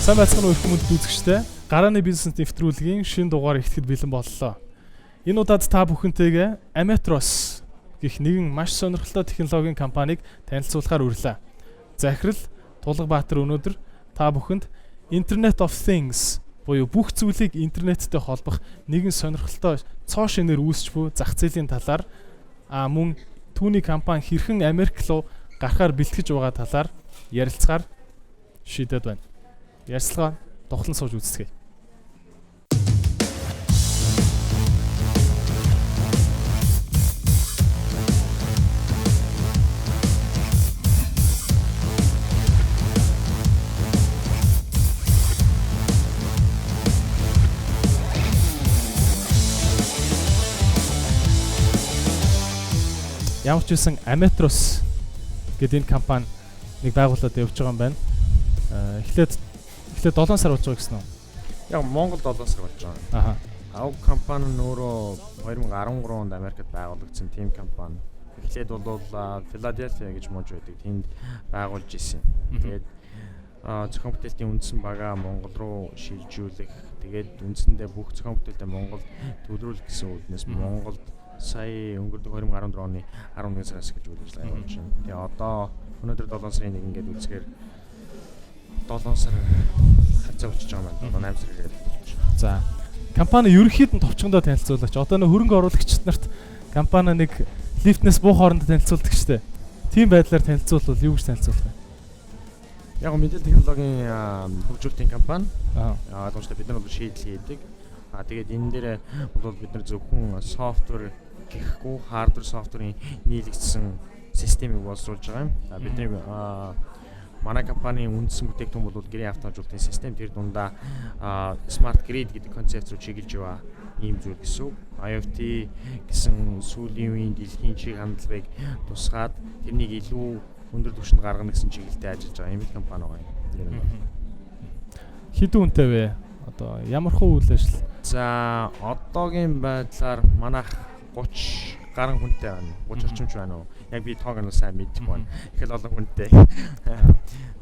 Сайн байцгаана уу их хүмүүст үзэгчтэй. Гарааны бизнес нэвтрүүлгийн шинэ дугаар ихэхэд бэлэн боллоо. Энэ удаад та бүхэнтэйгээ Ametros гэх нэгэн маш сонирхолтой технологийн компанийг танилцуулахаар урлаа. Захирал Тулгабаатар өнөөдөр та бүхэнд Internet of Things буюу бүх зүйлийг интернеттэй холбох нэгэн сонирхолтой цоо шинээр үүсч буй зах зээлийн талаар мөн түүний компани хэрхэн Америк руу гарахаар бэлтгэж байгаа талаар ярилцгаар шийдэд байна. Ярилцлага тухлан сууж үзцгээе. Ямар ч үсэн Ametros гэдэг энэ компани нэг байгууллагад явж байгаа юм байна. Эхлээд 7 сар болж байгаа гэсэн үү? Яг Монгол 7 сар болж байгаа. Ав компани нь өөрөө 2013 онд Америкт байгуулагдсан team компани. Эхлээд бол Philadelphia гэж мууж байдаг. Тэнд байгуулж исэн. Тэгээд зохион бүтээлтийн үндсэн багаа Монгол руу шилжүүлэх. Тэгээд үндсэндээ бүх зохион бүтээлтэй Монгол төлрүүлэх гэсэн үднээс Монголд сая өнгөрсөн 2014 оны 11 сараас гэж үйл ажиллагаа явуулж байна. Тэгээ одоо өнөөдөр 7 сарын 1 ингээд үзэхээр 7 сар хацаа болчихж байгаа юм байна. 8 сар ирээд болж байна. За. Компани ерөнхийд нь товчхондоо танилцуулаач. Одоо нэг хөрөнгө оруулагчид нарт компани нэг лифтнес буу хоорондоо танилцуулдаг штэ. Тийм байдлаар танилцуулбал юу гэж танилцуулах вэ? Яг мэдээлэл технологийн хөгжүүлэлтийн компани. Ойлгомжтой бид нар бол шийдэл хийдэг. Тэгээд энэ дээр бол бид нар зөвхөн софтвер гэхгүй хардвер софтверын нийлэгдсэн системийг боловсруулж байгаа юм. Бидний манай компанийн үндсэн бүтээгдэхүүн бол гэрийн автоматжуулалтын систем. Тэр дундаа smart grid гэдэг концепт руу чиглэж байгаа ийм зүйл гэсэн. IoT гэсэн сүүлийн үеийн дэлхийн чиг хандлагыг тусгаад тэрнийг илүү өндөр түвшинд гаргана гэсэн чиглэлтэй ажиллаж байгаа ийм компани байгаа юм. Хэдэн үнэтэй вэ? Одоо ямар хөө үйл ажиллал? За одоогийн байдлаар манайх 30 гаруй хүнтэй байна. 30 орчимч байна уу? Яг би тоог нь сайн мэдчихгүй байна. Их л олон хүнтэй.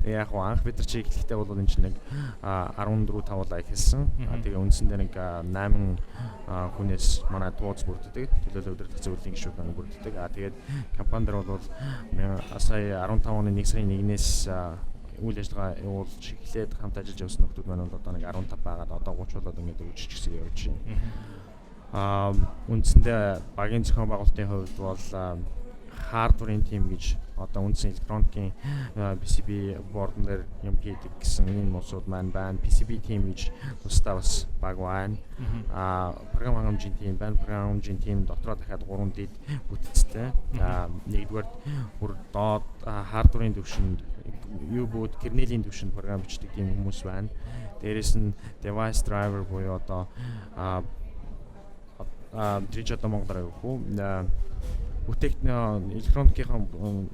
Тэгээ яг анх бид нар чи эхлэхдээ бол энэ чинь нэг 14-5 ихэлсэн. Тэгээ үндсэндээ нэг 8 хүнээс манай дууц бүрддэг. Төлөөлөл өдөртөх зөвлөлийн гишүүд маань бүрддэг. Тэгээд компани дээр бол сая 15 оны 1 сарын 1-ээс үйл ажиллагаа явуулж эхлээд хамт ажиллаж явсан нөхдүүд маань бол одоо нэг 15 байгаад одоо 30 болоод ингээд үржиж гисээр явж байна. Үндсэндээ багийн зохион байгуулалтын хувьд бол хардверийн тим гэж одоо үндсэн электроникийн PCB бордон дээр юм хийдэг гэсэн энэ нуусууд маань байна. PCB тим гэж тусдаа бас баг байна. Програм хангамжийн тим байна. Програм хангамжийн тим дотроо дахиад 3 дэд бүтцтэй. Нэгдүгээр бүр доод хардверийн төвшөнд юу бод кернелийн төвшөнд програм бичдэг тийм хүмүүс байна. Дээрээс нь device driver буюу одоо тэр одоо монголоор юу бүтээгдэхүүн электроникийн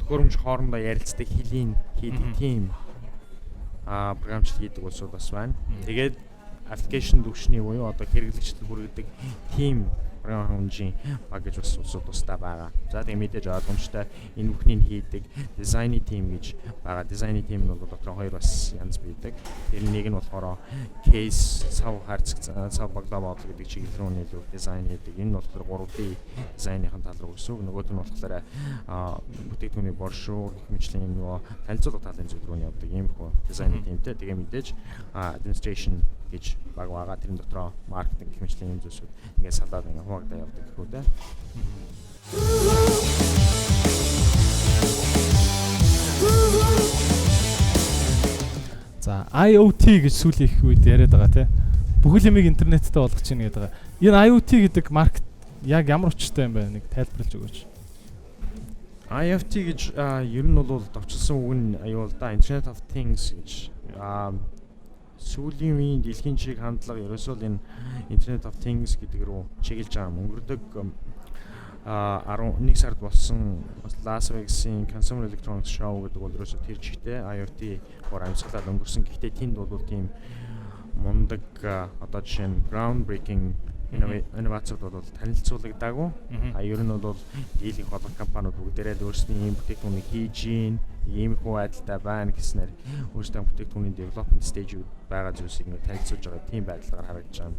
төхөөрөмж хоорондоо ярилцдаг хэлийг хийдэг тийм програмчлал хийдэг улсууд бас байна. Тэгээд аппликейшн төвшний буюу одоо хэрэглэгчдэд хүргэдэг тийм програм хангамжийн баг гэж бас улсууд тусдаа байгаа. За тэгээд мэдээж ойлгомжтой энэ бүхнийг хийдэг дизайны тим гэж байгаа. Дизайны тим нь бол дотор хоёр бас янз байдаг. Тэр нэг нь болохоор кейс сав харьцаг сав баглаа бодлого гэдэг чиглэл рүү нийлүүлэх дизайн хийдэг. Энэ нь болохоор 3D дизайныхын тал руу гэсэн. Нөгөөд нь болохоор бүтээгдэхүүний боршуур гэх мэтлэн нөгөө танилцуулга талын зүйл рүү явдаг. Иймэрхүү дизайны тимтэй. Тэгээ мэдээж administration гэж баг байгаа. Тэрэн дотроо маркетинг гэх мэтлэн юм зүйлсүүд ингээд салаад ингээд хуваагдаа явдаг гэхүү дээ. За IoT гэж сүүлийн их үед яриад байгаа тийм. Бүхэл юмыг интернеттэй болгож чинь гэдэг байгаа. Энэ IoT гэдэг маркет яг ямар учиртай юм бэ? Нэг тайлбарлаж өгөөч. IoT гэж ер нь бол товчлсон үг нь аюул да Internet of Things гэж сүүлийн үеийн дэлхийн чиг хандлага ерөөсөө энэ Internet of Things гэдэг рүү чиглэж байгаа юм. Өнгөрдөг 11 сард болсон Las Vegas-ийн Consumer Electronics Show гэдэг бол ерөөсөө тэр чигтээ IoT-оор амьсгалаад өнгөрсөн. Гэхдээ тэнд бол тийм мундаг одоо жишээ нь groundbreaking инновацууд бол танилцуулагдаагүй. Ер нь бол дийлэнх холбоо компаниуд бүгдээрээ л өөрсдийн ийм бүтээгдэхүүнийг хийж ийн, иймэрхүү байдалтай байна гэснээр өөрсдөө бүтээгдэхүүний development stage-үүд байгаа зүйлсийг ингээд танилцуулж байгаа тийм байдлаар харагдаж байна.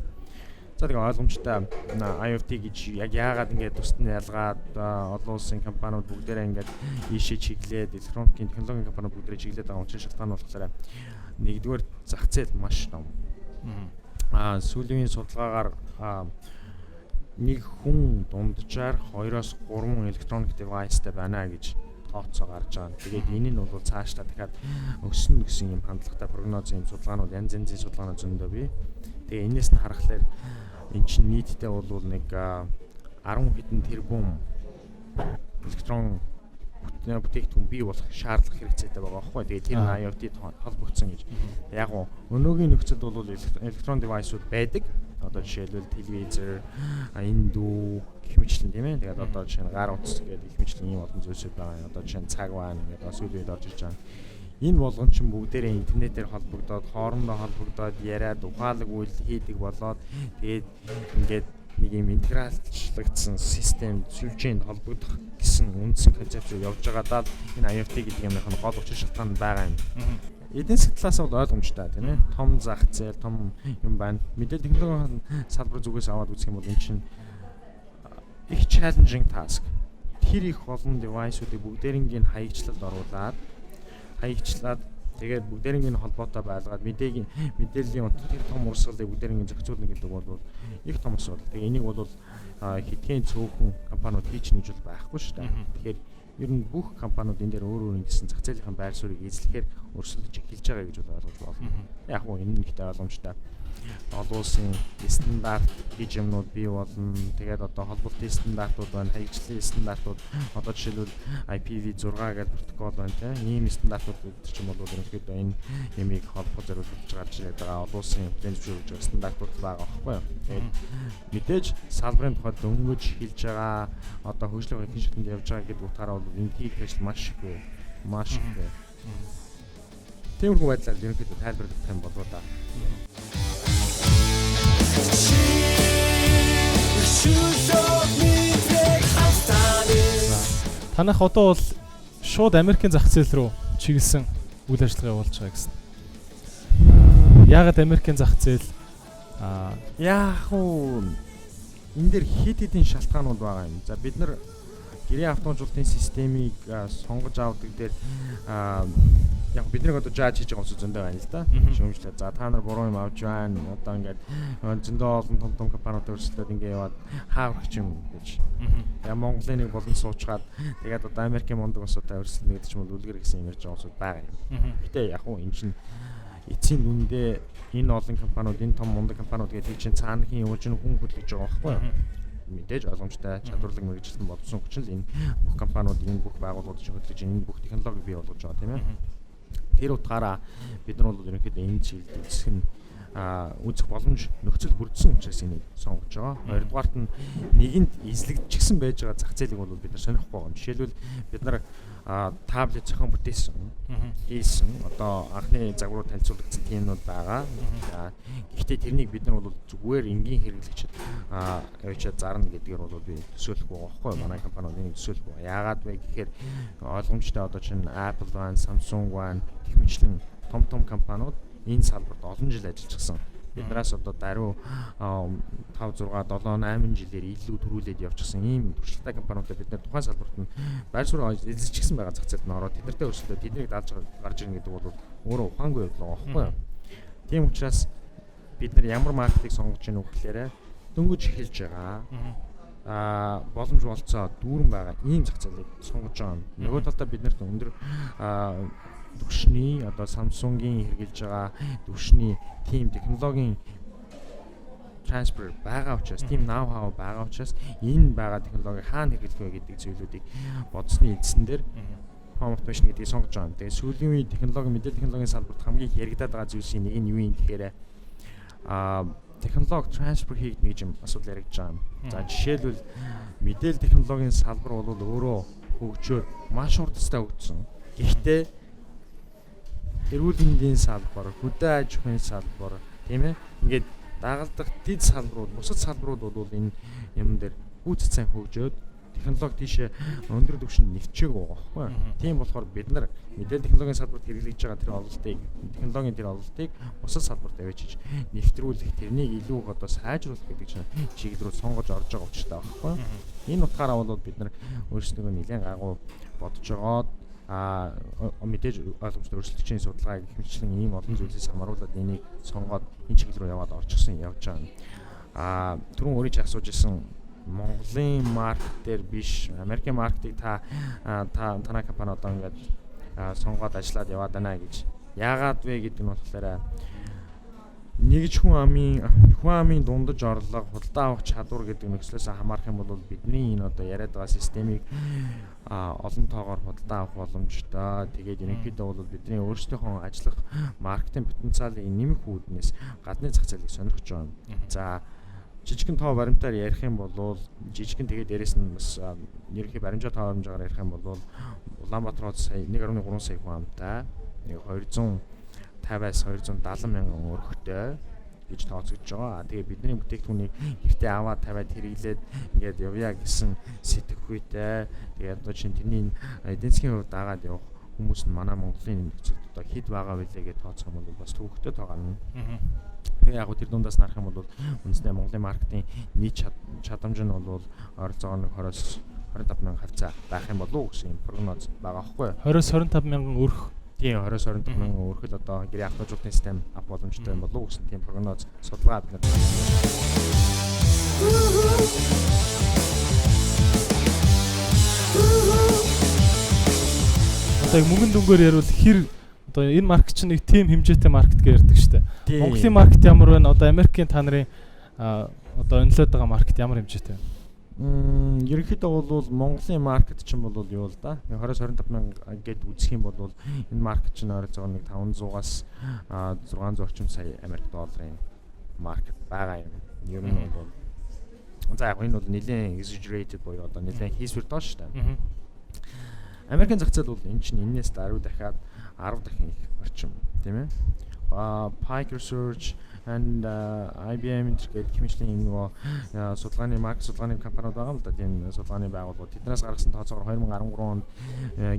За тэгээ ойлгомжтой IoT гэж яг яагаад ингээд тусад нь ялгаад олон улсын компаниуд бүгдээрээ ингээд ийшээ чиглээд электроникийн технологийн компаниуд бүгдээрээ чиглээд байгаа учраас шалтгаан болохоор нэгдүгээр зах зээл маш том. Сүүлийн судалгаагаар нэг хүн дунджаар 2-3 электроник девайстай байна гэж тооцоо гарч байгаа. Тэгээд энэ нь бол цаашдаа дахиад өснө гэсэн юм хандлагатай прогноз юм судалгаанууд янз янзын судалгаанууд зөндөө бий. Тэгээ энэс нь харахаар эн чинь нийтдээ бол нэг 10 хэдэн тэрбум электрон бүтээгдэхүүн бий болох шаардлага хэрэгцээтэй байгаа байхгүй. Тэгээ тэр нь IoT холбогдсон гэж. Яг нь өнөөгийн нөхцөлд бол электрон девайсууд байдаг. Одоо жишээлбэл телевизэр, индүү гэх мэтлэн тийм ээ. Тэгээд одоо жишээ нь гар утас гэдэг гэх мэтлэн ийм олон зүйлсүүд байгаа. Одоо жишээ нь цаг байна гэдэг сүүлийн үед орж ирж байгаа. Энэ болгон ч бүгдээрээ интернетээр холбогдоод, хоорондоо холбогдоод яриад ухаалаг үйл хийдэг болоод тэгээд ингээд нэг юм интегралчлагдсан систем сүлжээнд холбогдох гэсэн үндсэн концепцээр явж байгаадаа энэ IoT гэдэг юмных нь гол учир шалтгаан байгаа юм. Эдийн засгийн талаас бол ойлгомжтой тийм ээ. Том зах зээл, том юм байна. Мэдээлэл технологийн салбар зүгээс аваад үзэх юм бол энэ чинь их challenging task. Тэр их олон девайсуудыг бүгдээрингийн хаягчлалд оруулаад тэгээд бүгдээрингийн холбоотой байлгаад мэдээллийн тэр том урсгалыг бүгдээрингийн зохицуулна гэдэг бол их том асуудал. Тэгээ энийг бол хэдхэн цөөхөн компаниуд хийж нэгж бол байхгүй шүү дээ. Тэгэхээр ер нь бүх компаниуд энэ дээр өөр гэсэн зах зээлийн байр суурийг эзлэхээр өрсөлдөж эхэлж байгаа гэж ойлгож байна. Яг нь энэ нэгтэй ойлгомжтой. Олон улсын стандарт гэж юмнууд бий болно. Тэгээд одоо холболтын стандартууд байна, хаягчлалын стандартууд. Одоо жишээлбэл IPv6 гэдэг протокол байна тийм. Ийм стандартууд гэдэг чинь бол ерөнхийдөө энэ ямиг холбох зориулж гарч ирээд байгаа олон улсын хүлээн зөвшөөрж байгаа стандартууд байгаа байхгүй юу. Тэгээд мэдээж салбарын тухайд дөнгөж хэлж байгаа одоо хөгжлийн хэдэн шатнд явж байгаа гэдэг утгаараа бол энэ хийх ажил маш их бай. Тиймэрхүү байдлаар ерөнхийдөө тайлбарлах юм болоо да. Танах одоо бол шууд Америкийн зах зээл рүү чиглэсэн үйл ажиллагаа явуулж байгаа гэсэн. Яагаад Америкийн зах зээл? Яг уу энэ дэр хэд хэдэн шалтгаанууд байгаа юм. За бид нар гэрээ автомобилын системийг сонгож авдаг дээр яг бид нэг одоо жааж хийж байгаа хүмүүс зөндөө байна л да. Шүүмжлээ. За та нар буруу юм авч байна. Одоо ингээд зөндөө олон том компаниуд өрсөлдөд ингээд яваад хааврах юм гэж. Яг Монголын нэг болон суучгаад тэгээд одоо Америкийн мундаг усуудаа өрсөлдөнө гэдэг ч юм уу үлгэр гэсэн юм ярьж байгаа хүмүүс байгаа юм. Гэтэ яг уу энэ чинь эцсийн дүндээ энэ олон компаниуд энэ том мундаг компаниуд гэдэг чинь цаанхийн явуулж хүн хөдөлж байгаа байхгүй юу? Мэдээж ойлгомжтой чадварлаг мэргэжилтэн боловсон хүчин л энэ бүх компаниуд энэ бүх байгууллагууд хөдөлж энэ бүх технологи бий болгож байгаа тийм ээ. Тэр утгаараа бид нар бол ерөнхийдөө энэ чиглэлд үзэх нь үзэх боломж нөхцөл бүрдсэн учраас энийг сонгож байгаа. Хоёрдугаарт нь нэгэнд эзлэгдчихсэн байж байгаа зах зээлийг бол бид нар сонихгүй байгаа юм. Жишээлбэл бид нар таблет зохион бүтээсэн. Хийсэн. Одоо анхны загварууд танилцуулагдсан тиймнүүд байгаа. Гэхдээ тэрнийг бид нар бол зүгээр энгийн хэрэглэгчид явуулаад зарна гэдгээр бол би төсөөлөхгүй байгаа байхгүй юу? Манай компаниуд энийг төсөөлөхгүй. Яагаад вэ гэхээр ойлгомжтой одоо чинь Apple байна, Samsung байна, гэх мэтлэн том компаниуд энэ салбарт олон жил ажиллажсэн. Биднээс одоо даруй 5 6 7 8 жилээр илүү төрүүлээд явчихсан ийм туршлагатай компаниудад бид нэр тухайн салбарт нь байр суурь эзэлчихсэн байгаа зах зээлд нь ороод тэднэртэй өрсөлдөө тэднийг даалж гарч ирнэ гэдэг бол өөрөө ухаангүй явдал байгаа байхгүй юу. Тийм учраас бид нар ямар маркетинг сонгож ийнө гэхээр дөнгөж эхэлж байгаа. Боломж болцоо дүүрэн байгаа ийм зах зээлийг сонгож байгаа. Нөгөө талдаа бид нарт өндөр түвшний одоо Samsung-ийн хэрэгжилж байгаа түвшний team технологийн трансфер байгаа учраас team know how байгаа учраас энэ байгаа технологи хаана хэрэглэх вэ гэдэг зүйлүүдийг бодсны эзэн дээр home automation гэдгийг сонгож байгаа. Тэгээ сүүлийн үеийн технологи мэдээлэл технологийн салбарт хамгийн их яригадаад байгаа зүйлсийн нэг нь юу юм гэхээр технологи трансфер хийгдэнэ гэж асуудал яригдж байгаа юм. За жишээлбэл мэдээлэл технологийн салбар бол өөрөө хөгжөөд маш хурдтай хөгжсөн. Гэхдээ эрүүл мэндийн салбар, хөдөө аж ахуйн салбар, тийм ээ. Ингээд дагалдах дэд салбарууд, бусад салбарууд бол энэ юм дээр гүйцэд сайн хөгжөөд технологи тийшээ өндөр түвшинд нэвчээг байгаа байхгүй. Тийм болохоор бид нар мэдээлэл технологийн салбарт хэрэглэж байгаа тэр ололтыг, технологийн тэр ололтыг бусад салбарт авчиж нэвтрүүлэх, тэрнийг илүү их одоо сайжруулах гэдэг чинь чиглэл рүү сонгож орж байгаа учиртай байхгүй. Энэ утгаараа бол бид нар өөрсдөө нэлээд гайгүй бодож байгаад мэдээж ойлгомжтой өрсөлдөгчийн судалгаа гэх мэтлэн ийм олон зүйлээс хамааруулаад энийг сонгоод энэ чиглэл рүү явж байгаа. Түрүүн өөрийн ч асууж исэн Монголын маркет дээр биш, Америкийн маркетыг танай компани одоо ингээд сонгоод ажиллаад яваад байна гэж. Яагаад вэ гэдэг нь болохоор нэгж хүн амын дундаж орлого, худалдаа авах чадвар гэдэг нөхцлөөс хамаарах юм бол бидний энэ одоо яриад байгаа системийг олон тоогоор худалдаа авах боломжтой. Тэгээд ерөнхийдөө бол бидний өөрсдийнхөө ажиллах маркетинг потенциалыг нэмэх үүднээс гадны зах зээлийг сонирхож байгаа юм. За жижигхэн тоо баримтаар ярих юм бол жижигхэн тэгээд дээрэс нь бас ерөнхий баримжаа тоо баримжаагаар ярих юм бол Улаанбаатар сая 1.3 сая хүн амтай 250-аас 270 мянган өрхтэй гэж тооцогдож байгаа. Тэгээ бидний бүтээгдэхүүнийг гэртээ аваад тавиад хэрэглээд ингээд явъя гэсэн сэтгэхүйтэй. Тэгээ одоо чинь тэрний эдийн засгийн хувьд дагаад явах хүмүүс нь манай Монголын нөхцөлд одоо хэд байгаа вэ гэж тооцох юм бол бас төвөгтэй тоогарна. Тэгээ яг тэр дундаас нарах юм бол үнэндээ Монголын маркетинг нийт чадамж нь бол ойролцоогоор 20-25 мянган хавцаа байх юм болов уу гэсэн прогноз байгаа байхгүй юу? 20-25 мянган өрх. Тийм 20-25 мянган өрхөд одоо гэрээ автожуулалтын систем ав боломжтой юм болов уу гэсэн тийм прогноз судалгаа бид нар. Одоо мөнгөн дүнгээр ярил хэр одоо энэ маркет чинь нэг тим хэмжээтэй маркет гэж ярьдаг шүү дээ. Монголын маркет ямар вэ? Одоо Америкийн та нарын одоо өнлөөд байгаа маркет ямар хэмжээтэй вэ? Ерөнхийдөө бол Монголын маркет чинь бол юу л да. 20-25 мянга гэд үзэх юм бол энэ маркет чинь ойролцоогоор нэг 500-аас 600 орчим сая Америк долларын маркет байгаа юм. Ер нь бол за яг энэ бол нэлээд exaggerated боёо одоо нэлээд хийсвэр тоо шүү дээ. Америкийн зах зээл бол энэ чинь энэс 10 дахиад 10 дахин их орчим тийм ээ. Pike Research and IBM гэдэг хэмжээний нөгөө судалгааны маркет судалгааны компаниуд байгаа юм да. Тийм судалгааны байгууллагууд тэднээс гаргасан тооцоогоор 2013 онд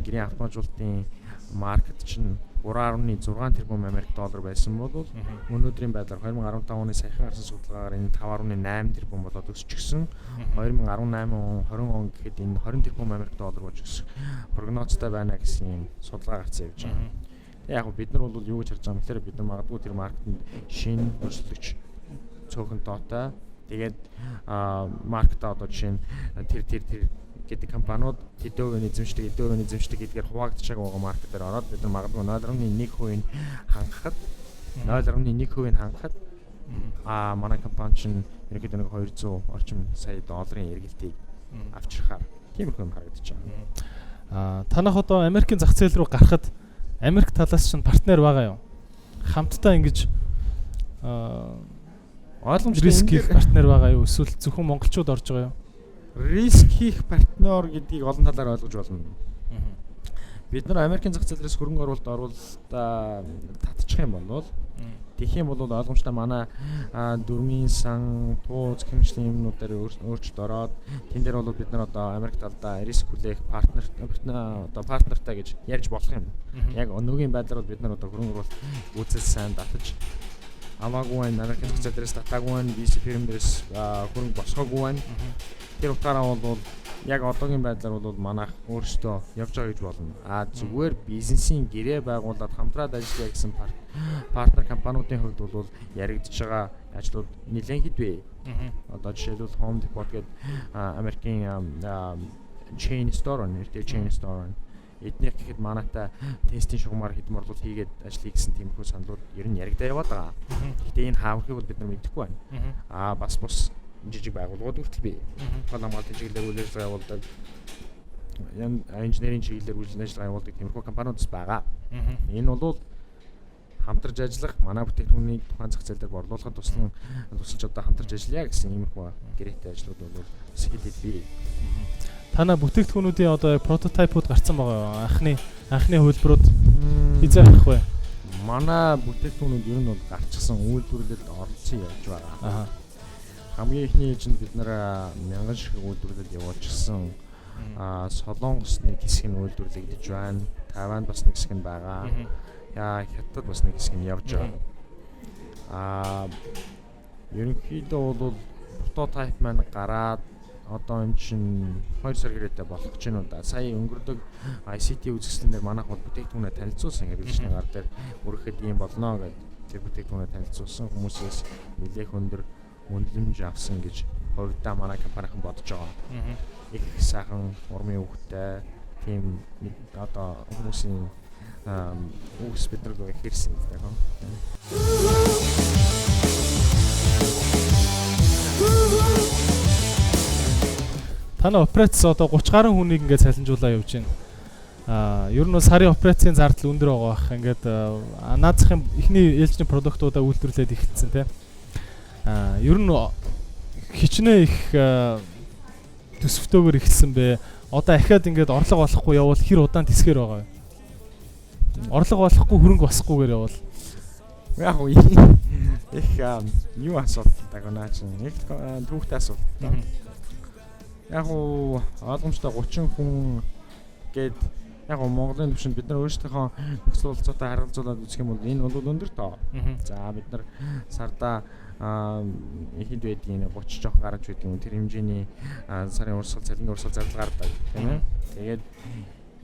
гэрийн автомобилчдын маркет чинь 3.6 тэрбум Америк доллар байсан бол өнөөдрийн байдлаар 2015 оны саяхан гарсан судалгаагаар энэ 5.8 тэрбум болоод өсчихсөн. 2018 он 20 он гэхэд энэ 20 тэрбум Америк доллар болж өсөх прогнозтой байна гэсэн юм судалгаа гарсан явж байгаа. Яг бид нар бол юу гэж харж байгаа юм гэхээр бид нар магадгүй тэр маркетинд шинэ өрсөлдөгч цөөхөн тоотой. Тэгээд маркетаа одоо жишээ нь тэр гэдэг компаниуд хэдэн эзэмшдэг гэдгээр хуваагдчихаг байгаа маркетээр ороод бид нар магадгүй 0.1% хангахад 0.1% хангахад манай компани чинь ерөнхийдөө 200 орчим сая долларын эргэлтийг авчрахаар тиймэрхүү юм харагдаж байгаа. Танах одоо Америкийн зах зээл рүү гарахад Америк талаас чинь партнер байгаа юу? Хамтдаа ингэж ойлгомжтой риск хийх партнер байгаа юу? Эсвэл зөвхөн монголчууд орж байгаа юу? Риск хийх партнер гэдгийг олон талаар ойлгож болно. Бид нар Америкийн зах зээлээс хөрөнгө оруулалт татчих юм бол тэгэх юм бол ойлгомжтой манай дөрмийн сан тууз хэмжлийн юмнуудаар өөрчлөлт ороод тэн дээр бол бид нар одоо Америк талдаа риск хүлээх партнертай гэж ярьж болох юм. Яг өнөөгийн байдлаар бид нар одоо хөрөнгө оруулалт үзэл сайн татаж аваагүй байна. Америкийн зах зээлээс татаагүй байна. VC фирм дээрээс хөрөнгө босгоогүй байна. Тэр утгаараа бол яг одоогийн байдлаар бол манайх өөрсдөө явж байгаа гэж болно. Зүгээр бизнесийн гэрээ байгуулад хамтраад ажиллая гэсэн партнер компаниудын хувьд бол яригдж байгаа ажлууд нэлээд хэдвэ. Одоо жишээлбэл Home Depot гэдэг Америкийн chain store нэртэй chain store эднийх гэхэд манайтай тестийн шугамар хэдэн орлуулалт хийгээд ажил хийсэн тиймэрхүү саналууд ер нь яригдаа яваад байгаа. Гэхдээ энэ хааврыг бол бид нар мэдэхгүй байна. Бас жижиг байгууллагууд хүртэл бий. Хамгаалалтын чиглэлээр үйл ажиллагаа явуулдаг, инженерийн чиглэлээр үйл ажиллагаа явуулдаг тиймэрхүү компаниуд байгаа. Энэ бол хамтарч ажиллах, манай бүтээгдэхүүнийг тухайн зах зээл дээр борлуулахад тусалж одоо хамтарч ажиллая гэсэн иймэрхүү гэрээтэй ажлууд бол бас хэд бий. Танай бүтээгдэхүүнүүдийн одоо прототипууд гарсан байгаа юу? Анхны хувилбарууд хизээ гарах вэ? манай бүтээгдэхүүнүүд ер нь бол гарчсан үйлдвэрлэлд оролцсон явж байгаа. Хамгийн ихний чинь бид нэр 1000 шиг үйлдвэрлэл явуулчихсан. Солонгос нэг хэсэг нь үйлдвэрлэгдэж байна. Тайванд бас нэг хэсэг нь байгаа. Хятад бас нэг хэсэг нь явж байгаа. Ерөнхийдөө бол прототип маань гараад одоо энэ чинь 2 сар гэрээтэй болох гэж байна уу да. Сая өнгөрдөг ICT үзэсгэлэн дээр манайх бол бүтээгдэхүүнээ танилцуулсан хэрэглэгчний гар дээр өргөхөд ийм болно гэдэг тэр бүтээгдэхүүнээ танилцуулсан хүмүүсээс нэлээх өндөр үнэлэмж авсан гэж хувьдаа манай компанихан бодож байгаа. Их сайхан урмын хөвгтэй тийм одоо хүмүүсийн үгс бид нар гоо ихэрсэн гэдэг юм. Таны операц одоо 30 гаруй хүнийг ингээд салинжуулаа явж байна. Ер нь сарын операцийн зардал өндөр байгаа бах. Ингээд наазахын эхний ээлжийн продуктуудаа үйлдвэрлээд ихэлсэн тийм. Ер нь хичнээн их төсөвтөөгөр ихэлсэн бэ. Одоо ахаад ингээд орлого олохгүй явбал хэр удаан тисгэр байгаа вэ? Орлого олохгүй хөрөнгө басахгүйгээр явбал яг уу их юу асуулт тагнаа чинь их түүхтэй асуулт. Яг уу ойлгомжтой 30 хүн гээд яг уу Монголын төвшөнд бид нар өөрсдийнхөө нөхцөл болцоотой харгалзуулаад үзэх юм бол энэ бол өндөр тоо. За бид нар сарда ихэд байдгийн 30 жоох гарч байдгийн тэр хэмжээний сарын урсгал цалингийн урсгал зардал гардаг тийм ээ. Тэгээд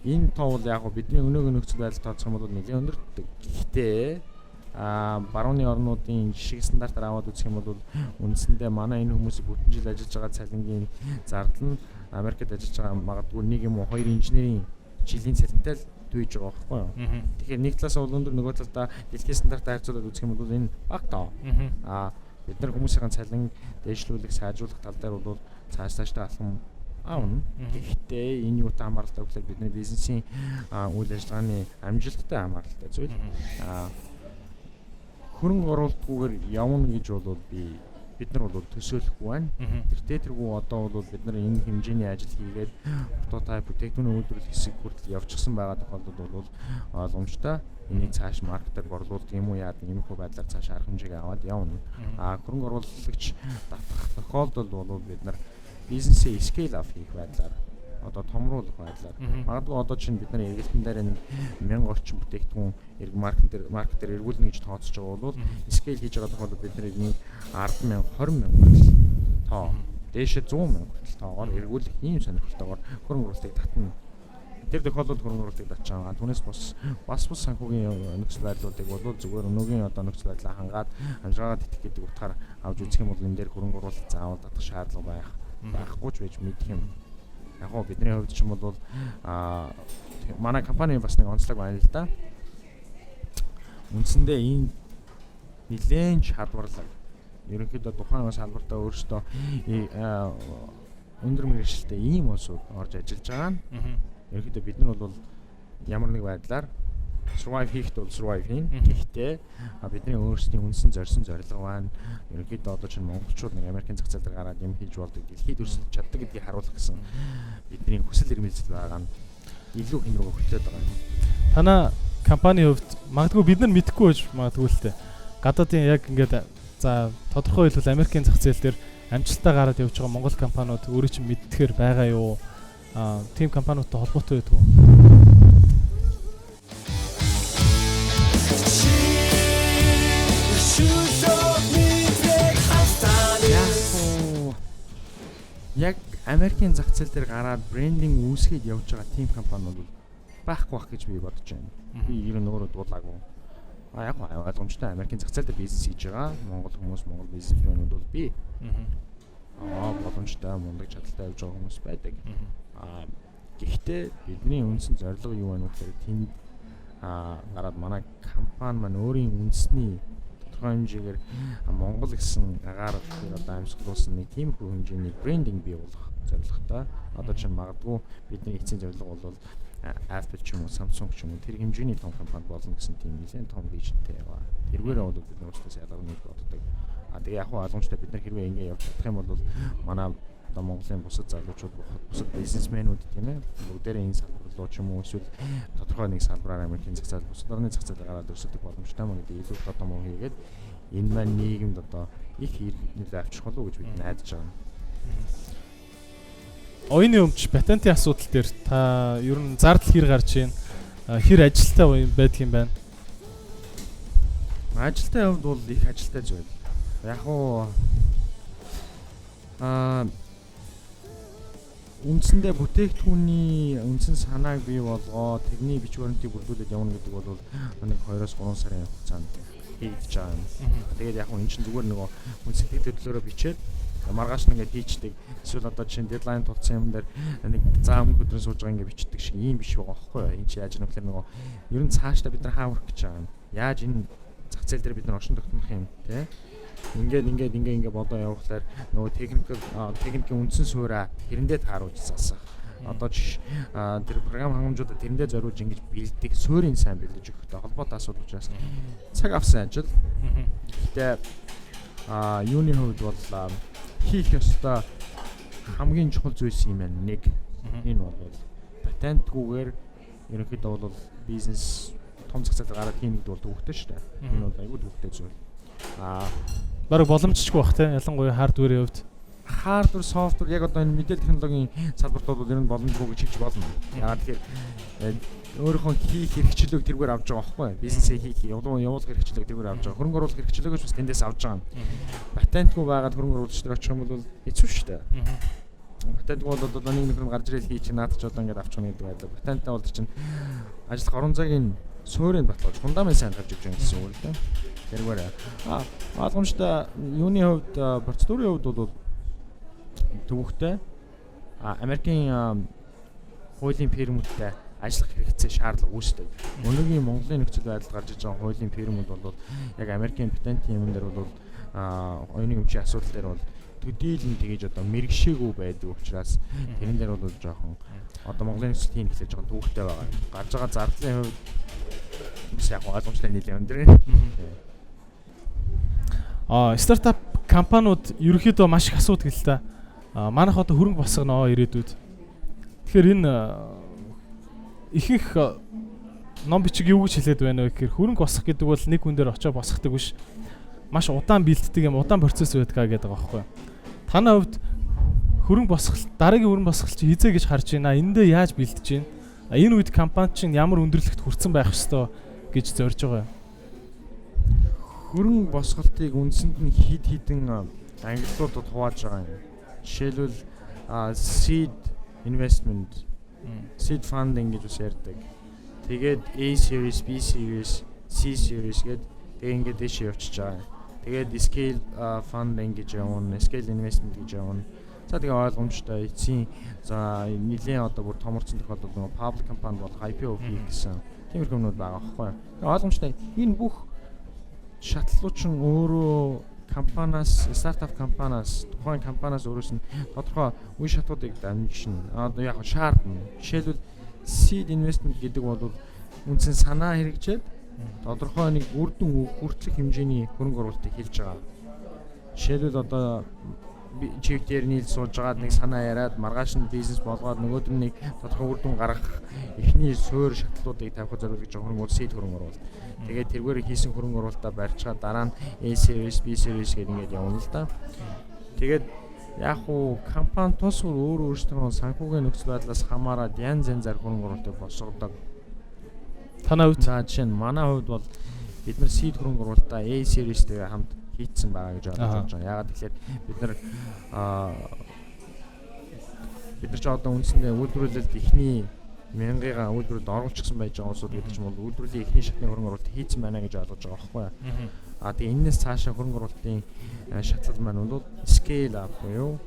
энэ тоо бол яг уу бидний өнөөгийн нөхцөл байдал тооцох юм бол нэлээд өндөрдөг. Гэхдээ барууны орнуудын жишг стандартаар аваад үзэх юм бол үндсэндээ манай энэ хүмүүсийн бүтэн жил ажиллаж байгаа цалингийн зардал нь Америкт ажиллаж байгаа магадгүй 1 юм уу 2 инженерийн жилийн цалинтай л дүйж байгаа байхгүй юу. Тэгэхээр нэг талаас бол өндөр нөгөө талдаа дэлхийн стандартаар харьцуулаад үзэх юм бол энэ бага тоо. Бид нар хүмүүсийн цалин дээшлүүлэх, сайжруулах тал дээр бол цаашдаа алхам аавна. Гэхдээ энэ юутай хамааралтай гэвэл бидний бизнесийн үйл ажиллагааны амжилттай хамааралтай зүйл. Хөрөнгө оруулалтгүйгээр явна гэж бол бид нар бол төсөөлөхгүй байна. Тэр тэргүй одоо бол бид нар энэ хэмжээний ажил хийгээд прототип бүтээгдэхүүн үйлдвэрлэх хэсэг хүртэл явчихсан байгаа тохиолдолд бол ойлгомжтой. Энийг цааш маркетер борлуулалт юм уу яадаг юм хөө байдлаар цааш арга хэмжээг аваад явна. Хөрөнгө оруулагч татах тохиолдолд бол бид нар бизнесээ scale up хийх байдлаар одоо томруулах байдлаар магадгүй одоо чинь бид нар эргэлтэн дээр нэг 1000 орчим бүтээгдэхүүн маркетер эргүүлнэ гэж тооцож байгаа бол scale хийж байгаа тохиолдолд бид нар энийг 10,000 20,000 тоо дээшээ 100,000 хүртэл тоогоор эргүүлэх ийм сонирхолтойгоор хөрөнгө оруулалтыг татна. Тэр тохиолдолд хөрөнгө оруулалтыг татчаа. Түүнээс бас санхүүгийн нөхцөл байдлуудыг бол зүгээр өнөөгийн одоо нөхцөл байдлаа хангаад амжиргааг тэтгэх гэдэг утгаар авч үзэх юм бол энэ дээр хөрөнгө оруулалт заавал татах шаардлага байхгүй ч байж мэдэх юм. Яг гоо бидний хувьд ч юм бол манай компани бас нэг онцлог байна л да. Үндсэндээ энэ нэлээд шалбарлаг. Ерөнхийдөө тухайн салбартаа өөрөөсөө өндөр мэргэжилтэй ийм улсууд орж ажиллаж байгаа нь. Ерөнхийдөө бид нар бол ямар нэг байдлаар survive хийхэд бол survive хийн. Гэхдээ бидний өөрсдийн үндсэн зорилго байна. Ерөнхийдөө одоо чинь монголчууд нэг Америкийн зах зээл дээр гараад юм хийж болдог, дэлхийд өрсөлдөж чаддаг гэдгийг харуулах гэсэн бидний хүсэл эрмэлзэл байгаа нь илүү хэн рүү хөтлөд байгаа юм. Танаа компани хувьд магадгүй бид нар мэдэхгүй байж магадгүй л дээ. Гадаадын яг ингээд за тодорхой хэлбэл Америкийн зах зээл дээр амжилттай гараад явж байгаа монгол компаниуд өөрөө чинь мэддэхэр байгаа юу? Тим компаниудтай холбоотой байдаг уу? Яг Америкийн зах зээл дээр гараад брендинг үүсгээд явж байгаа тим компаниуд бол байхгүй байх гэж би бодож байна. Би ер нь өөрөө дуулаагүй. Яг ойлгомжтой Америкийн зах зээл дээр бизнес хийж байгаа монгол хүмүүс, монгол бизнесмэнүүд бол би. Боломжтой, мундаг чадaltaй явж байгаа хүмүүс байдаг. Гэхдээ бидний үндсэн зорилго юу вэ гэхээр тэнд гараад манай компани маань өөрийн үндэсний тодорхой хэмжээгээр Монгол гэсэн агаар одоо амьсгалуулсан нэг тийм хэмжээний брендинг бий болох зорилготой. Одоо чинь магадгүй бидний эцсийн зорилго бол Apple ч юм уу, Samsung ч юм уу тэр хэмжээний том компани болно гэсэн тийм нэлээд том вижнтэй яваа. Тэргээрээ бол бид өөрсдөөс ялгарна гэж боддог. Тэгээ яг хуу ойлгомжтой бид нар хэрвээ ингэ явж чадах юм бол манай одоо Монголын бусад залуучууд бусад бизнесмэнүүд тийм ээ бүгдээрээ энэ салбар руу ч юм уу эсвэл тодорхой нэг салбараар Америкийн зах зээл бусад орны зах зээлээр гараад өрсөлдөх боломжтой мөн гэдэг илүү том юм хийгээд энэ маань нийгэмд одоо их нөлөө авчрах болов уу гэж бид найдаж байгаа. Оюуны өмч патентын асуудал дээр та ер нь зардал хэр гарч байна? Хэр ажилттай байдаг юм байна? Ажилтны хувьд бол их ажилтай зүйл. Яг уу үндсэндээ бүтээгдэхүүний үндсэн санааг бий болгоо тэрний бич баримтыг бүрдүүлээд явна гэдэг бол нэг 2-3 сарын хугацаанд хийгдэж байгаа юм. Тэгээд яг энэ чинь зүгээр нөгөө үндсэн төлөвлөрөө бичээд маргааш нь ингээд хийчдэг. Эсвэл одоо чинь дедлайн тулцсан юм дээр нэг зам өдрөн сууж байгаа ингээд бичдэг шиг ийм биш байгаа байхгүй юу? Энэ чи яаж юм гэхээр нөгөө ер нь цаашдаа бид нар хааврах гэж байгаа юм. Яаж энэ зах зээл дээр бид нар оршин тогтнох юм те? Ингээд бодоо явуулахаар нөгөө техникийн үндсэн суурьа тэрэндээ тааруулж засах. Одоо тэр програм хангамжуудад тэрэндээ зориулж ингэж бэлдэх суурийг сайн бэлдэж өгөхтэй холбоотой асуудал учраас цаг авсан ажил. Гэтэ юуны хувьд бол хийх ёстой хамгийн чухал зүйлс юм байна. Нэг энэ бол патентгүйгээр ерөнхийдөө бол бизнес том зах зээлээр гараад хийх гэдэг бол төвөгтэй шүү дээ. Энэ бол айгүй төвөгтэй зүйл. Бараг боломжчгүй бах те ялангуяа хардверийн хувьд. Хардвер, софтвер яг одоо энэ мэдээлэл технологийн салбарт бол ер нь боломжгүй гэж хэлж болно. Яагаад тэгэхээр өөрийнхөө хийх хэрэгчлөөг тэргээр авч байгаа байхгүй юу? Бизнесээ хийх, явуулах хэрэгчлөөг тэргээр авч байгаа. Хөрөнгө оруулах хэрэгчлөөгөөч бас тэндээс авч байгаа юм. Патентгүй байгаад хөрөнгө оруулагч нар очих юм бол хэцүү шүү дээ. Патентгүй бол одоо нэг нөхөр гарч ирэл хий чи наадч одоо ингэж авчих нэг гэдэг байдаг. Патенттай бол чинь ажиллах орон зайгийн суурийг баталж фундамент сайн гарч ирж байгаа гэсэн үг л дээ. Тэргээр ойлгомжтой юуны хувьд процедурын хувьд бол төвөгтэй. Америкийн хуулийн фирмүүдтэй ажиллах хэрэгцээ шаардлага үүсдэг. Өнөөгийн Монголын нөхцөл байдалд гарч иж байгаа хуулийн фирмүүд бол яг Америкийн патентын юм дээр бол оюуны өмчийн асуудал дээр бол төдийлөн тэгэж одоо мэрэгшээгүй байдаг учраас тэрэн дээр бол жоохон одоо Монголын нөхцөл тийм ихлэж жоохон төвөгтэй байгаа. Гарч байгаа зардлын хувьд бас яг ойлгомжтой нийлээ өндөр. Стартап компаниуд ерөөхдөө маш их асуудаг л та. Манайх одоо хөрөнгө босгоно ирээдүйд. Тэгэхээр энэ ихэнх ном бичиг юу гэж хэлээд байна вэ гэхээр хөрөнгө босгох гэдэг бол нэг хүн дээр очиж босгохдаг биш. Маш удаан бэлддэг юм, удаан процесс байдаг гэдэг байгаа байхгүй. Танай хувьд хөрөнгө босгол дараагийн хөрөнгө босгол чи хизээ гэж харж байна. Эндээ яаж бэлдэж байна? Энэ үед компани чинь ямар өндөрлөгт хүрсэн байх ёстой гэж зорж байгаа юм. Хөрөнгө босголтыг үндсэнд нь хідэн ангиллуудад хувааж байгаа юм. Жишээлбэл seed investment, seed funding гэж бас ярьдаг. Тэгээд A series, B series, C series гэдэг тэгээд ингээд дэше явчихж байгаа. Тэгээд scale funding гэж явна, scale investment гэж явна. За тэгээ ойлгомжтой эцсийн за нэлийн одоо бүр томорцсон тохиолдолд нөгөө public company болох IPO хийх гэсэн тиймэрхүү юмнууд байгаа байхгүй юу. Тэгээ ойлгомжтой энэ бүх шатлууд чинь өөрөө компаниас, стартап компаниас, тухайн компаниас өөрөөс нь тодорхой үе шатуудыг дамжина. Одоо яг шаардна. Жишээлбэл seed investment гэдэг бол үндсэн санаа хэрэгжээд тодорхой нэг үр дүн хүртэх хэмжээний хөрөнгө оруулалтыг хэлж байгаа. Жишээлбэл одоо чивтээр нийл сууж байгаад нэг санаа яриад маргааш нь бизнес болгоод нөгөөдөр нэг тодорхой үр дүн гаргах эхний суурь шатлуудыг тавих зорилгож хөрөнгө оруулалт, seed хөрөнгө оруулалт. Тэгээд тэргээр хийсэн хөрөнгө оруулалтаа барьцгаа дараа нь A series, B series гэдэг ингээд явна л да. Тэгээд яг уу компани тус өөрөөсөө санхүүгийн нөхцөл байдлаас хамаарат янз янзаар хөрөнгө оруулалтыг босгодог. Танай хувьд жишээ нь манай хувьд бол бид нар seed хөрөнгө оруулалтаа A series-тэйгээ хамт хийцэн байгаа гэж ойлгож байгаа. Яагаад тэгэхээр бид нар ч одоо үндсэндээ үйлдвэрлэлд ихний мянган үйлдвэрлэлд оруулчихсан байж байгаа улсууд гэдэг ч юм бол үйлдвэрлэлийн ихний шатны хөрөнгө оруулалт хийцэн байна гэж ойлгож байгаа байхгүй юу? Тэгээ энэс цаашаа хөрөнгө оруулалтын шатлал маань бол scale up буюу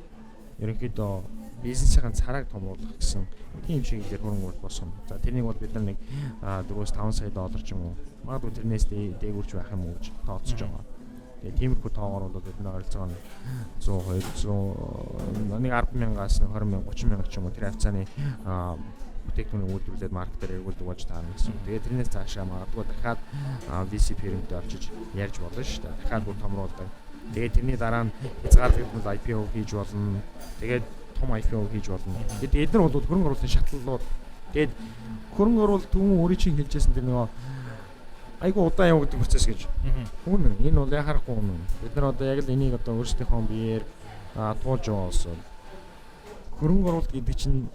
ерөнхийдөө бизнесийн царайг томруулах гэсэн тийм чиглэлээр хөрөнгө оруулалт босгоно. За тэрнийг бол бид нар нэг 4-5 сая доллар ч юм уу магадгүй тэрнээс дээгүүрч байх юм уу гэж тооцож байгаа. Тэгээ тиймэрхүү тоогоор бол бид нар ойролцоогоо 100 200 нэг 10,000-аас 20,000 30,000 ч юм уу тэр хавцааны бүтээгдэхүүний үйлдвэрлэлд маркетээр эргүүлдэг болж таарна гэсэн. Тэгээд тэрнээс цаашаа магадгүй дахиад VC firm-д орчиж ярьж болно шүү дээ. Дахиад бүр томруулдаг. Тэгээд тэрний дараа нь хязгаарлагдмал IPO хийж болно. Тэгээд том IPO хийж болно. Тэгээд эдгээр бол хөрөнгө оруулалтын шатлалууд. Тэгээд хөрөнгө оруулалт түн өөрийн чинь хэлжсэн тэр нөгөө айгу удаан явагддаг процесс гэж. Үнэн. Энэ бол яхахгүй үнэн. Бид нар одоо яг л энийг одоо өөрсдийнхөө биеэр туулж байгаа болсон. Хөрөнгө оруулалт гэдэг чинь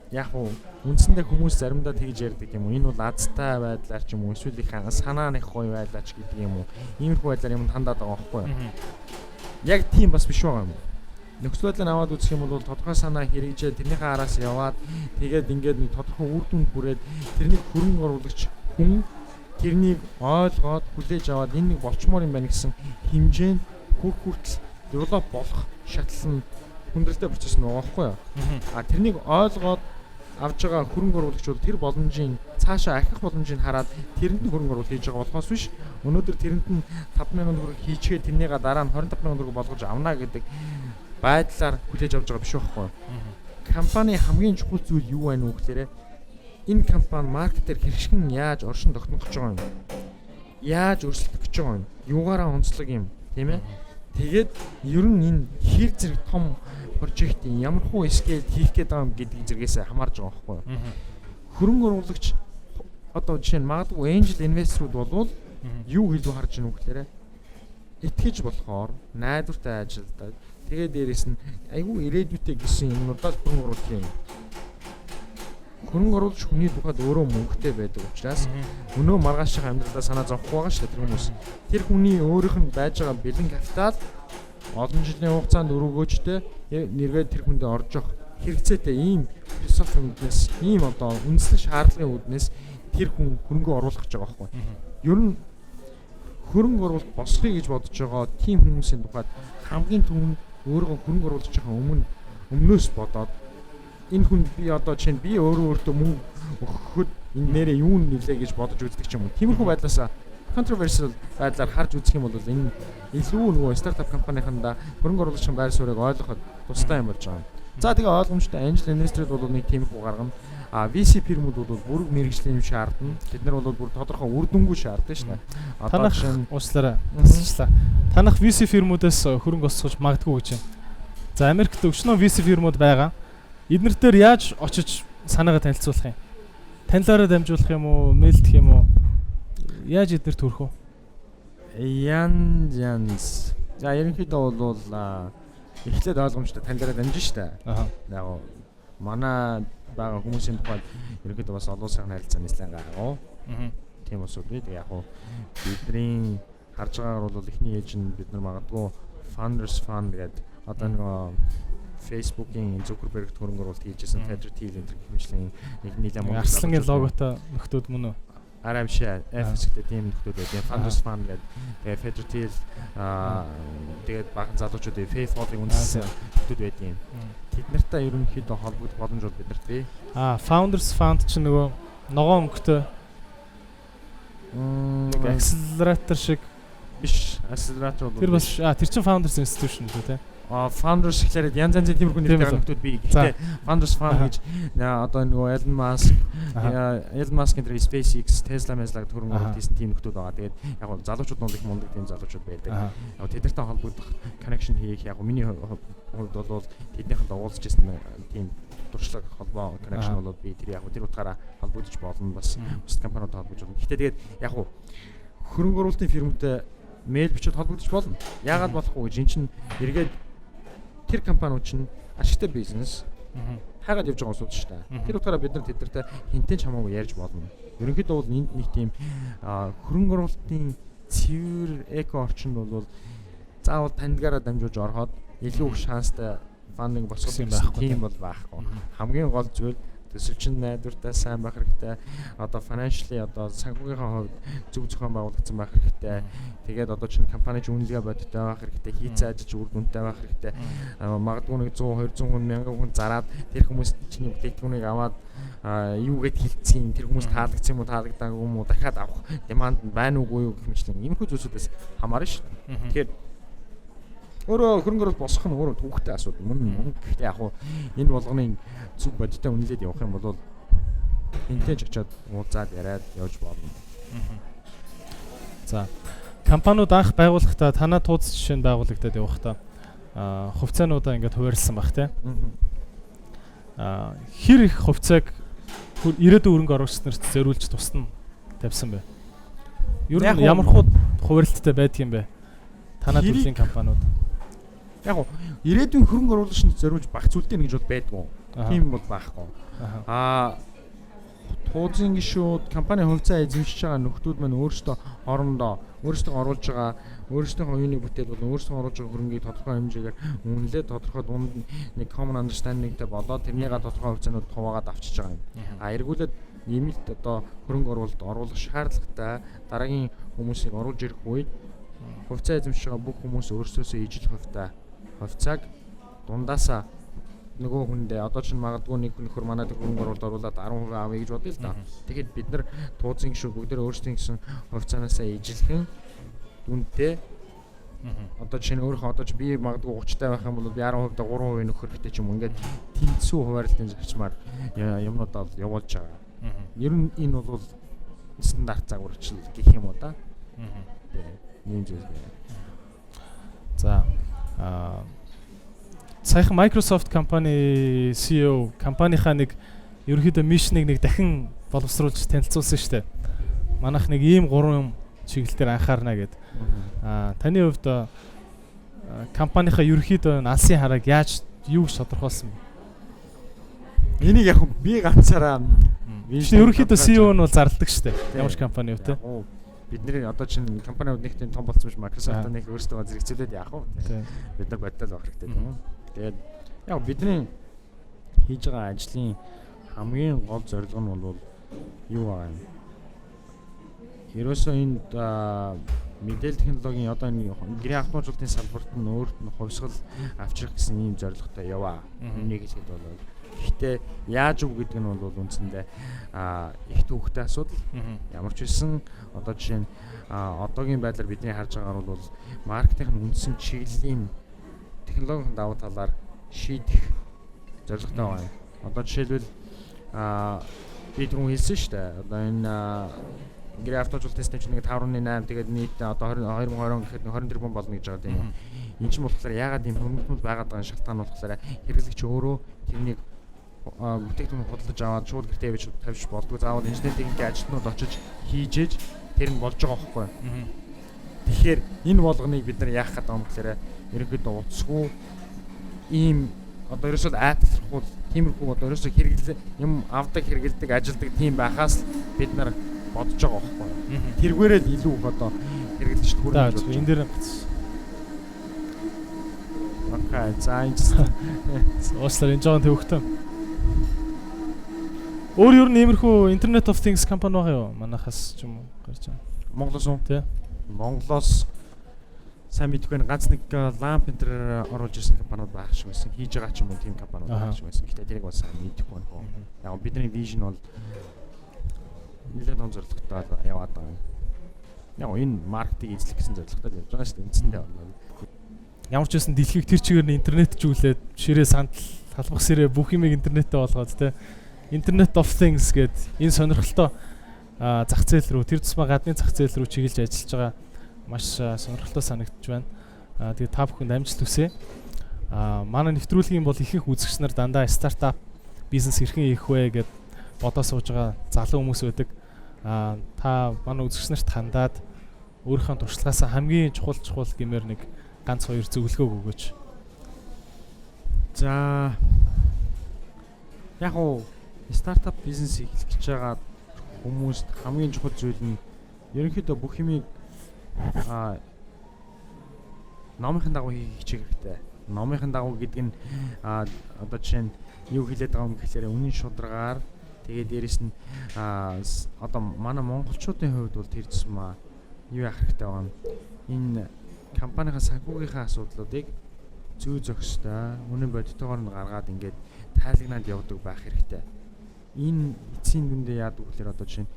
яг уу үндсэндээ хүмүүс заримдаа тэгж ярьдаг юм уу? Энэ бол азтай байдлаар ч юм уу? Эсвэл их санааных гоё байлаа ч гэдэг юм уу? Иймэрхүү байдлаар юм хандаад байгаа байхгүй юу? Яг тийм бас биш байгаа юм. Нөхцөл байдлыг аваад үзэх юм бол тодорхой санаа хэрэгжээ тэрнийхээ араас яваад тэгээд ингээд нэг тодорхой үр дүнд хүрээд тэрнийг хөрөнгө оруулагч хүн тэрнийг ойлгоод хүлээж аваад энэ нэг болчмоор юм байна гэсэн хэмжээнд хүртэл девелоп болох шатлал нь хүндрэлтэй процесс нь байгаа байхгүй юу? Тэрнийг ойлгоод авж байгаа хөрөнгө оруулагч бол тэр боломжийн цаашаа ахих боломжийг хараад тэрэнд нь хөрөнгө оруулалт хийж байгаа болохоос биш өнөөдөр тэрэнд нь 50000 төгрөг хийчихэд тэрнийгээ дараа нь 25000 төгрөг болгож авна гэдэг байдлаар хүлээж авч байгаа биш байхгүй юу? Компани хамгийн чухал зүйл юу байна вэ гэхээр энэ компани маркетер хэрхэн яаж оршин тогтнох гэж байгаа юм? Яаж өрсөлдөх гэж байгаа юм? Юугаараа онцлог юм, тийм ээ? Тэгээд ер нь энэ хэр зэрэг том прожектын ямар хуу скейл хийх гээд байгаа юм гэдэг зэрэгээс хамаарж байгаа байхгүй юу? Хөрөнгө оруулагч одоо жишээ нь магадгүй angel investor-ууд болвол юу хэлбэ харж байна вэ гэхээр итгэж болохоор найдвартай ажилдаад тэгээд дээрэс нь айгүй ирээдүйтэй гэсэн юмудаа хөрөнгө оруулах юм. Хөрөнгө оруулагч хүний тухайд өөрөө мөнгөтэй байдаг учраас өнөө маргаашийн амьдралдаа санаа зовхгүй байгаа шүү дээ тэр хүмүүс. Тэр хүний өөрийнх нь байж байгаа бэлэн капитал олон жилийн хугацаанд өргөөжтэй нэргээд тэр хүндээ орж явах хэрэгцээтэй ийм философи үүднээс ийм одоо үндэслэх шаардлагын үүднээс тэр хүн хөрөнгө оруулах гэж байгаа байхгүй. Ер нь хөрөнгө оруулалт босхий гэж бодож байгаа тийм хүмүүсийн тухайд хамгийн түрүүнд өөрөө хөрөнгө оруулж байгаа өмнөөс бодоод энэ хүн би одоо чинь би өөртөө мөнгө өгөхөд энэ нэрээ юу нэлээ гэж бодож үздэг ч юм уу. Тиймэрхүү байдлаас controversial байдлаар харж үзэх юм бол энэ илүү нөгөө стартап компанийнхандаа хөрөнгө оруулагчийн байр суурийг ойлгоход тустай юм болж байгаа. За тэгээ ойлгомжтой angel investor-д бол нэг тиймэрхүү гаргана. VC фирмүүд бол бүр мэрэгжлийн юм шаардна. Бид нар бол бүр тодорхой үр дүнгүй шаарддаг шнэ. Одоо чинь уучлаарай. Тасчлаа. Танах VC фирмүүдээс хөрөнгө осгож магадгүй гэж байна. За Америкт өчнөө VC фирмүүд байгаа. Эднэр дээр яаж очиж санаагаа танилцуулах юм? Танилаараа дамжуулах юм уу, мэйлдэх юм уу? Яаж эднэр төрөх вэ? Янз. За ерөнхийдөө бол эхлээд ойлгомжтой танилаараа дамжин штэ. Яг манай байгаа хүмүүсийн тухайд ерөнхийдөө бас олон улсын харилцааны нэлээд гаргав. Тийм усуд бид яг бидний харж байгаагаар бол эхний ээж нь бид нар магадгүй Founders Fund гэдэг одоо нэг Facebook-ийн Zuckerberg хөрөнгө оруулалт хийжсэн Federal Teal энэ хэмжлэн нэг нэлээд мөнгө Арслангийн логотой нөхдүүд мөн үү? Арай биш FX-тэй тийм нөхдүүд байдаг. Founders Fund гэдэг Federal Teal тэгээд баган залуучуудын PayPal-ыг үндэслэн нөхдүүд байдаг юм. Тэд нартай ерөнхийдөө холбогдох боломж бол бидэрт бий. Founders Fund чинь нөгөө ногоон өнгөтэй accelerator шиг биш accelerator бол тэр бас тэр чинь Founders Institution шүү дээ. Founders гэхлээр янз янзын тиймэрхүү нэртэй нөхдүүд бий. Гэхдээ Founders Fund гэж одоо нөгөө Elon Musk энэ SpaceX, Tesla гэдэг хөрөнгө оруулалт хийсэн тийм нөхдүүд байгаа. Тэгээд яг нь залуучууд нь их мундаг тийм залуучууд байдаг. Яг тэдэртэй холбогдох connection хийх яг миний хувьд бол тэднийхэнтэй уулзж ирсэн тийм туршлага холбоо connection бол би тэр яг тэр утгаараа холбогдож болно бас бусад компаниудад холбогдож болно. Гэхдээ тэгээд яг хөрөнгө оруулалтын фирмтэй мэйл бичиж холбогдож болно. Яагаад болохгүй гэж эн чинь эргээд тэр компаниуд чинь ашигтай бизнес хайгаад явж байгаа асуудал шүү дээ. Тэр утгаараа бид нар тэднэртэй хинтээ ч хамаагүй ярьж болно. Ерөнхийдөө бол энд нэг тийм хөрөнгө оруулалтын цэвэр эко орчинд бол заавал таньдгаараа дамжуулж ороход илүү их шанстай фандинг босгох тийм бол байхгүй. Хамгийн гол зүйл төсөвчин найдвартай сайн байх хэрэгтэй. Одоо financially одоо санхүүгийнхаа хувьд зөв зохион байгуулагдсан байх хэрэгтэй. Тэгээд одоо чинь компани үнэлгээ бодиттой байх хэрэгтэй. Хийцээ ажиллаж үр дүнтэй байх хэрэгтэй. Магадгүй нэг 100 200 хүн 1000 хүн зараад тэр хүмүүс чиний бүтээгдэхүүнийг аваад юу гэд хилцсэн тэр хүмүүс таалагдсан юм уу таалагдаагүй юм уу дахиад авах деманд байна уугүй юу гэх мэтлэн иймэрхүү зүйлсүүдээс хамаарна шүү дээ. Тэгэхээр өөрөө хөрөнгө оруулалт босгох нь өөрөө төвөгтэй асуудал мөн. Гэхдээ яг хуу энэ болгоныг зүг бодиттой үнэлээд явах юм бол энтэй ч очиод уулзаад яриад явж болно. За компаниуд анх байгуулахдаа танаа тууц жишээ нь байгуулагдаад явахдаа хувьцаануудаа ингээд хуваарлсан баг тий. хэр их хувьцааг ирээдүйн хөрөнгө оруулагч нарт зориулж тусна тавьсан бэ? Ер нь ямар хуваарилттай байдаг юм бэ? Танай төрлийн компаниуд. Яг ирээдүйн хөрөнгө оруулагчид зориулж багц үлдээнэ гэж бол байдгүй. Тийм бол байхгүй. Тууцын гишүүд компани хувьцаа эзэмшиж байгаа нөхдүүд маань өөрсдөө хоорондоо өөрсдөө оруулж байгаа өөрсдийнхөө юуны бүтээл бол өөрсдөө оруулж байгаа хөрөнгийг тодорхой хэмжээгээр үнэлээ тодорхой дунд нэг common understandingтэй болоод тэрнийгээ тодорхой хувьцаанууд хуваагаад авчиж байгаа юм. Эргүүлээд нэмэлт одоо хөрөнгө оруулалт оруулах шаардлагатай дараагийн хүмүүсийг оруулж ирэх үед хувьцаа эзэмшиж байгаа бүх хүмүүс өөрсдөөсөө ижил хувьцааг дундаасаа нөгөө хүндээ одоо ч магадгүй нэг нөхөр манай хөрөнгө оруулалт оруулаад 10% авъя гэж бодъё л да. Тэгэхэд бид нар тууцын гişүүд бүгдээ өөрсдийн гэсэн хувьцаанаасаа ижилхэн дүнтэй одоо чинь өөрөө одоо ч би магадгүй 30-тай байх юм бол би 10% 3% нөхөр хэрэгтэй ч юм ингээд тэнцүү хуваарлтын зарчмаар юмнууд бол явуулж байгаа. Ер нь энэ бол стандарт загварчлал гэх юм уу да. Тийм зүйл. За саяхан Microsoft компани CEO компанийхаа нэг ерөнхийдөө мишнийг нэг дахин боловсруулж танилцуулсан шүү дээ. Манайх нэг ийм 3 чиглэлээр анхаарна гэд. Таны хувьд компанийхаа ерөнхийдөө алсын харааг яаж юу гэж тодорхойлсон бэ? Энийг яг би ганцаараа ерөнхийдөө CEO нь бол зарладаг шүү дээ. Ямар ч компани юу те. Бидний одоо чинь компаниуд нэг тийм том болсон биш Microsoft нэг өөрсдөө зэрэгцүүлээд яах вэ? Бид нар бодтол авах хэрэгтэй тийм үү? Тэгээд яг бидний хийж байгаа ажлын хамгийн гол зорилго нь бол юу байгаа юм? Ерөөсөө энэ мэдээлэл технологийн одоо энэ гэрээ автоматжуулалтын салбарт нь өөрт нь хувьсгал авчрах гэсэн ийм зорилготой яваа. Энийг хэлэхэд бол гэхдээ яаж үг гэдэг нь бол үндсэндээ их төвөгтэй асуудал. Ямар ч байсан одоо жишээ нь одоогийн байдлаар бидний харж байгаагаар бол маркетингийн үндсэн чиглэлийн технологийн давуу талаар шийдэх зорилготой байна. Одоо жишээлбэл би түрүүн хэлсэн шүү дээ. Одоо энэ гэрээ автоматжуулалтын систем нэг 5.8 тэгээд нийт одоо 2020 гэхэд 20 тэрбум болно гэж байгаа юм. Энэ ч болохоор яагаад ийм хөнгөлөлт байгаад байгаа шалтгаан нь болохоор хэрэглэгч өөрөө тэрнийг бүтээгдэхүүн худалдаж аваад шууд гэртээ явж тавьж болдгоо. Заавал инженерийн ажилтнууд очиж хийжээж тэр нь болж байгаа байхгүй. Тэгэхээр энэ болгоныг бид нар яах гэдэг юм гэхээр ерөнхийдөө утасгүй ийм одоо ерөөсөө айтлахгүй тиймэрхүү одоо ерөөсөө хэрэглээ юм авдаг хэрэгэлдэг ажилдаг тийм байхаас бид нар бодож байгаа байхгүй. Тэргээрээ л илүү их одоо хэрэглэгчд хүрнэ гэж энэ дээр бац. Окей, за энэ уучлаарай энэ жоохон төвөгтэй. Өөр юу нэмэрхүү Internet of Things компани байгаа юу? Манайхаас ч юм уу гарч байгаа. Монголоос уу? Тий. Монголоос сайн мэдгүй ганц нэг ламп энтер оруулж ирсэн компаниуд байх шиг байсан. Хийж байгаа ч юм уу тийм компаниуд байх шиг байсан. Гэхдээ тэрийг бол сайн мэдгүй байна хөө. Яг бидний вижн бол нэлээд том зорилготой яваад байгаа юм. Яг энэ маркетинг эзлэх гэсэн зорилготой явж байгаа шүү дээ. Үндсэндээ байна. Ямар ч байсан дэлхийг тэр чигээр нь интернетжүүлээд ширээ сандал талбах сэрээ бүх юмыг интернеттэй болгоод те Internet of Things гээд энэ сонирхолтой зах зээл рүү тэр тусмаа гадны зах зээл рүү чиглэж ажиллаж байгаа маш сонирхолтой санагдаж байна. Тэгээд та бүхэнд амжилт хүсье. Манай нэвтрүүлгийн бол ихэнх үзэгч нар дандаа стартап бизнес хэрхэн хийх вэ гэд бодоо сууж байгаа залуу хүмүүс байдаг. Та манай үзэгч нарт хандаад өөрийнхөө туршлагаас хамгийн чухал гэмээр нэг ганц хоёр зөвлөгөө өгөөч. За яг уу стартап бизнес эхлэх гэж байгаа хүмүүст хамгийн чухал зүйл нь ерөнхийдөө бүх юмыг номынхын дагуу хийх хэрэгтэй. Номынхын дагуу гэдэг нь одоо жишээ нь юу хэлээд байгаа юм гэхээр үнийн шударгаар тэгээд дээрэс нь одоо манай монголчуудын хувьд бол тэр зэсмээ юу яах хэрэгтэй байгаа юм. Энэ компанийн санхүүгийнхаа асуудлуудыг зүй зохистой үнэн бодитойгоор нь гаргаад ингээд тайлагнаад явдаг байх хэрэгтэй. Энэ эцсийн дүндээ яадаг гэхээр одоо жишээ нь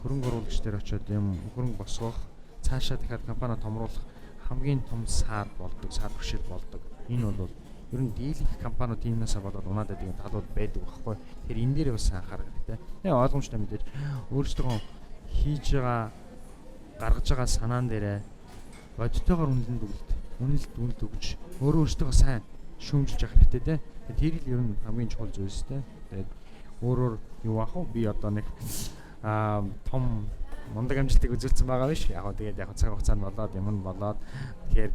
хөрөнгө оруулагч дээр очиод юм хөрөнгө босгох цаашаа дахиад компани томруулах хамгийн том саад болдог, саад бэрхшээл болдог. Энэ бол ер нь дийлэнх компаниуд иймнээсээ болоод унаад байдаг талууд байдаг байхгүй. Тэгэхээр энэ дээр бас анхаарах хэрэгтэй. Яг ойлгомжтой мэдээж өөрсдөө хийж байгаа гаргаж байгаа санаан дээрээ бодитойгоор үнэлт өгж өөрөө өөртөө сайн шүүмжилж явах хэрэгтэй те. Тэр л ер нь хамгийн чухал зүйлс те. Тэгээд өөрөөр юу ах вэ? Би одоо нэг том мундаг амжилтыг үзүүлсэн байгаа биш. Яг тэгээд яг цаг хугацаанд болоод юм нь болоод тэгэхээр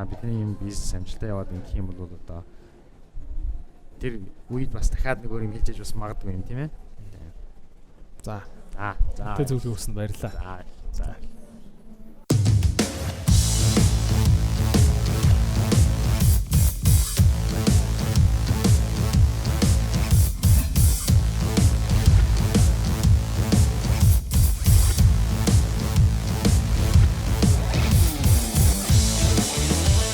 бидний юм бизнес амжилтаа яваад ингэх юм бол одоо тэр үед бас дахиад нэг өөр юм хийж бас магадгүй юм тийм ээ. За. За. Тэ зөвлөгөө өгсөнд баярлалаа. За.